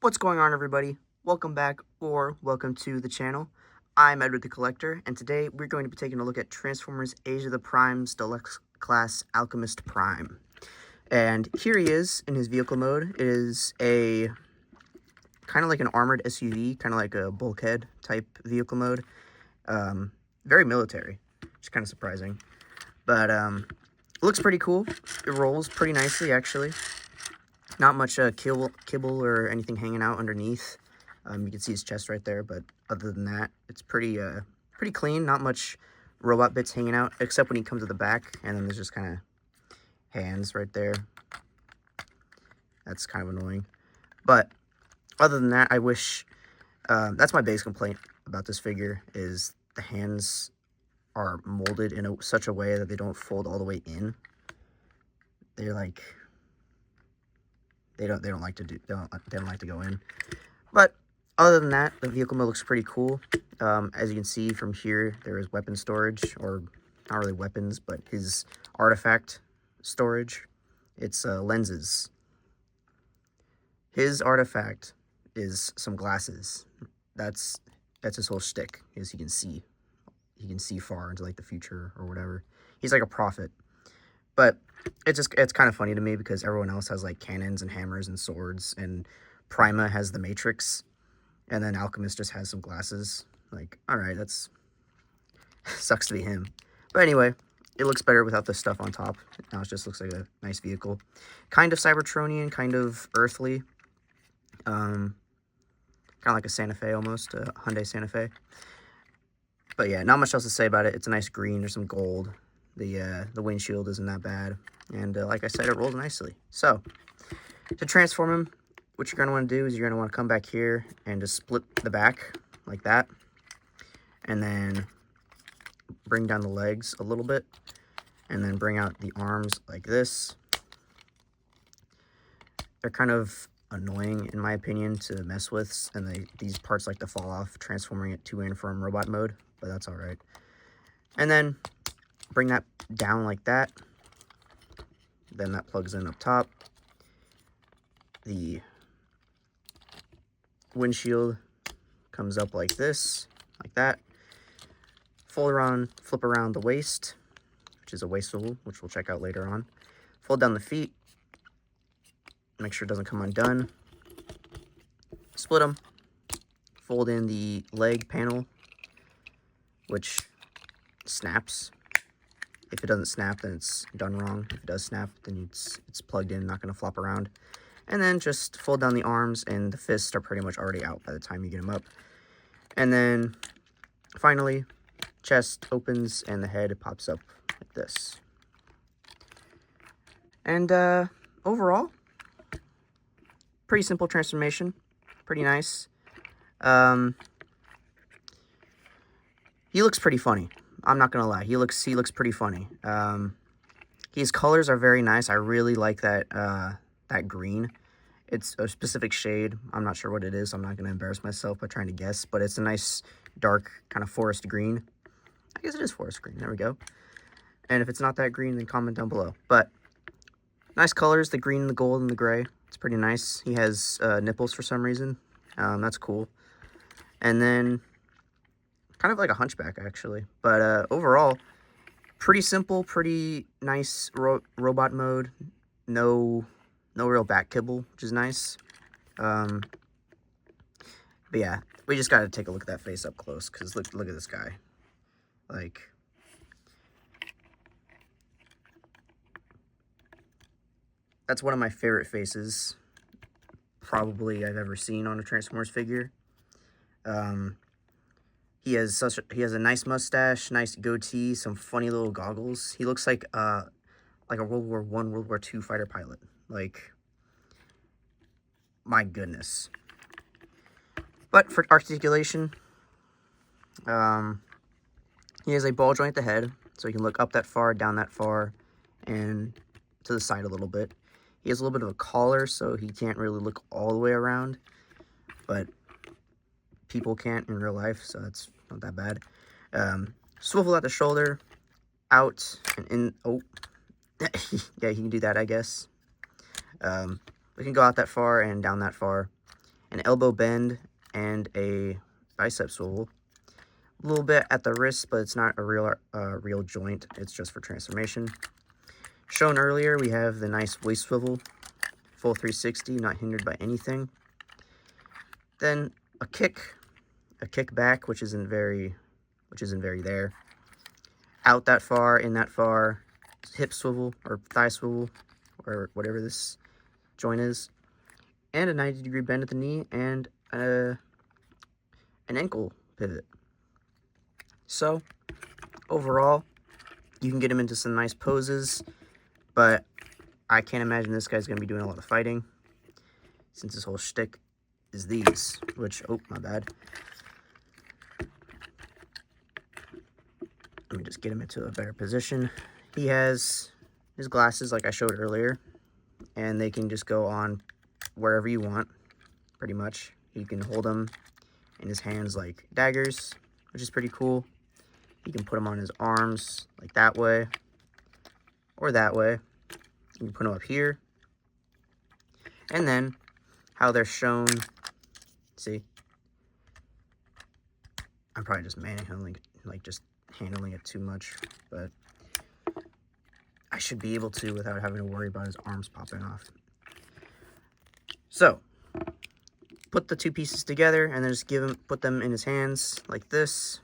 What's going on, everybody? Welcome back, or welcome to the channel. I'm Edward the Collector, and today we're going to be taking a look at Transformers Age of the Primes Deluxe Class Alchemist Prime. And here he is in his vehicle mode. It is a kind of like an armored SUV, kind of like a bulkhead type vehicle mode. Very military, which is kind of surprising. But it looks pretty cool. It rolls pretty nicely, actually. Not much kibble or anything hanging out underneath. You can see his chest right there, but other than that, it's pretty clean. Not much robot bits hanging out, except when he comes to the back, and then there's just kind of hands right there. That's kind of annoying. But other than that, I wish... that's my biggest complaint about this figure, is the hands are molded in such a way that they don't fold all the way in. They're like... They don't like to go in. But other than that, the vehicle mode looks pretty cool. As you can see from here, there is weapon storage, or not really weapons, but his artifact storage. It's lenses. His artifact is some glasses. That's his whole shtick, as he can see. He can see far into like the future or whatever. He's like a prophet. But it's kind of funny to me because everyone else has like cannons and hammers and swords, and Prima has the Matrix, and then Alchemist just has some glasses. Like, alright, that's... sucks to be him. But anyway, it looks better without the stuff on top. Now it just looks like a nice vehicle. Kind of Cybertronian, kind of earthly. Kind of like a Santa Fe almost, a Hyundai Santa Fe. But yeah, not much else to say about it. It's a nice green, there's some gold. The windshield isn't that bad. And like I said, it rolls nicely. So, to transform him, what you're going to want to do is you're going to want to come back here and just split the back like that. And then bring down the legs a little bit. And then bring out the arms like this. They're kind of annoying, in my opinion, to mess with. And these parts like to fall off, transforming it to and from robot mode. But that's alright. And then... bring that down like that. Then that plugs in up top. The windshield comes up like this, like that. Flip around the waist, which is a waist swivel, which we'll check out later on. Fold down the feet. Make sure it doesn't come undone. Split them. Fold in the leg panel, which snaps. If it doesn't snap, then it's done wrong. If it does snap, then it's plugged in, not going to flop around. And then just fold down the arms, and the fists are pretty much already out by the time you get them up. And then, finally, chest opens, and the head pops up like this. And, overall, pretty simple transformation. Pretty nice. He looks pretty funny. I'm not gonna lie, he looks pretty funny. His colors are very nice. I really like that that green. It's a specific shade. I'm not sure what it is. So I'm not gonna embarrass myself by trying to guess, but it's a nice dark kind of forest green. I guess it is forest green. There we go. And if it's not that green, then comment down below. But nice colors, the green, the gold, and the gray. It's pretty nice. He has nipples for some reason. That's cool. And then kind of like a hunchback, actually. But overall, pretty simple, pretty nice robot mode. No real back kibble, which is nice. But yeah, we just gotta take a look at that face up close, because look at this guy. Like, that's one of my favorite faces probably I've ever seen on a Transformers figure. He has a nice mustache, nice goatee, some funny little goggles. He looks like a World War I, World War II fighter pilot. Like, my goodness. But for articulation, he has a ball joint at the head, so he can look up that far, down that far, and to the side a little bit. He has a little bit of a collar, so he can't really look all the way around, but people can't in real life, so that's not that bad. Swivel at the shoulder, out and in. Oh, yeah, he can do that, I guess. We can go out that far and down that far. an elbow bend, and a bicep swivel. A little bit at the wrist, but it's not a real joint. It's just for transformation. Shown earlier, we have the nice waist swivel, full 360, not hindered by anything. Then a kick back, which isn't very there. Out that far, in that far, hip swivel or thigh swivel, or whatever this joint is, and a 90-degree bend at the knee, and an ankle pivot. So overall, you can get him into some nice poses, but I can't imagine this guy's gonna be doing a lot of fighting, since his whole shtick is these, which, oh, my bad. Let me just get him into a better position. He has his glasses like I showed earlier, and they can just go on wherever you want, pretty much. You can hold them in his hands like daggers, which is pretty cool. You can put them on his arms like that way, or that way. You can put them up here. And then, how they're shown, see? I'm probably just manhandling, like just handling it too much, but I should be able to without having to worry about his arms popping off. So, put the two pieces together and then just put them in his hands like this.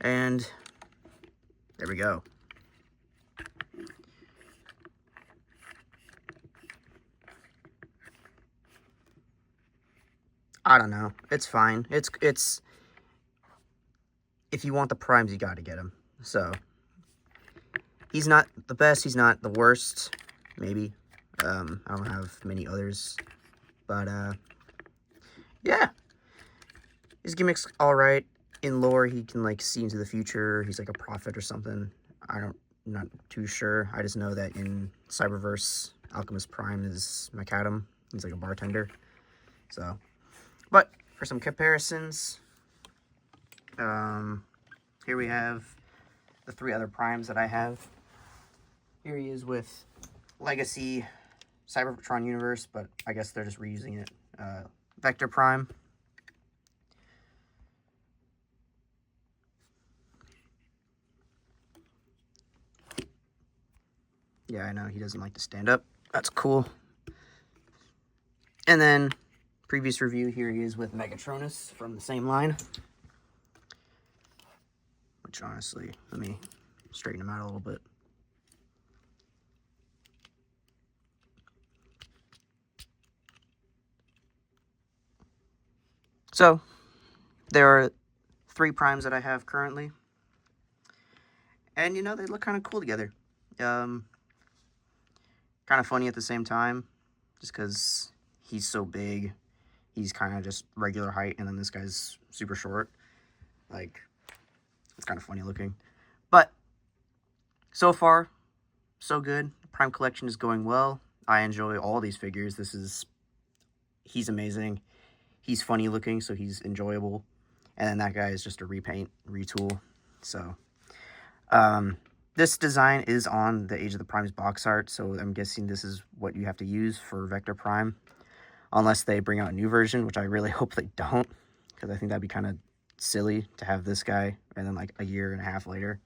And there we go. I don't know. It's fine. It's if you want the primes, you got to get him. So, he's not the best. He's not the worst. Maybe. I don't have many others. But, yeah. His gimmick's alright. In lore, he can, like, see into the future. He's, like, a prophet or something. I'm not too sure. I just know that in Cyberverse, Alchemist Prime is Macadam. He's, like, a bartender. So, but for some comparisons, here we have the 3 other primes that I have. Here he is with Legacy Cybertron Universe, but I guess they're just reusing it. Vector Prime. Yeah, I know, he doesn't like to stand up. That's cool. And then, previous review, here he is with Megatronus from the same line. Which, honestly, let me straighten him out a little bit. So, there are 3 primes that I have currently. And, you know, they look kind of cool together. Kind of funny at the same time, just because he's so big. He's kind of just regular height, and then this guy's super short. Like, it's kind of funny looking. But, so far, so good. The Prime collection is going well. I enjoy all these figures. He's amazing. He's funny looking, so he's enjoyable. And then that guy is just a repaint, retool. So, this design is on the Age of the Primes box art, so I'm guessing this is what you have to use for Vector Prime. Unless they bring out a new version, which I really hope they don't, because I think that'd be kind of silly to have this guy, and then like a year and a half later,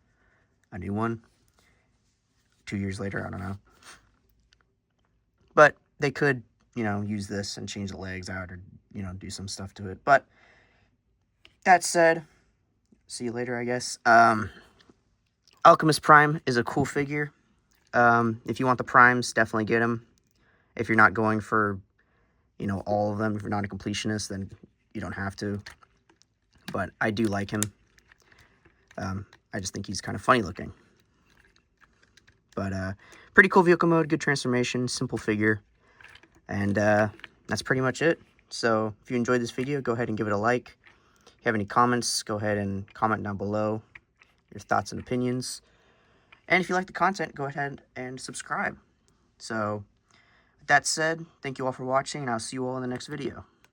a new one. 2 years later, I don't know. But they could, you know, use this and change the legs out, or, you know, do some stuff to it. But that said, see you later, I guess. Alchemist Prime is a cool figure. If you want the primes, definitely get them. If you're not going for, you know, all of them, if you're not a completionist, then you don't have to. But I do like him. I just think he's kind of funny looking. But pretty cool vehicle mode, good transformation, simple figure. And that's pretty much it. So if you enjoyed this video, go ahead and give it a like. If you have any comments, go ahead and comment down below your thoughts and opinions. And if you like the content, go ahead and subscribe. So, with that said, thank you all for watching, and I'll see you all in the next video.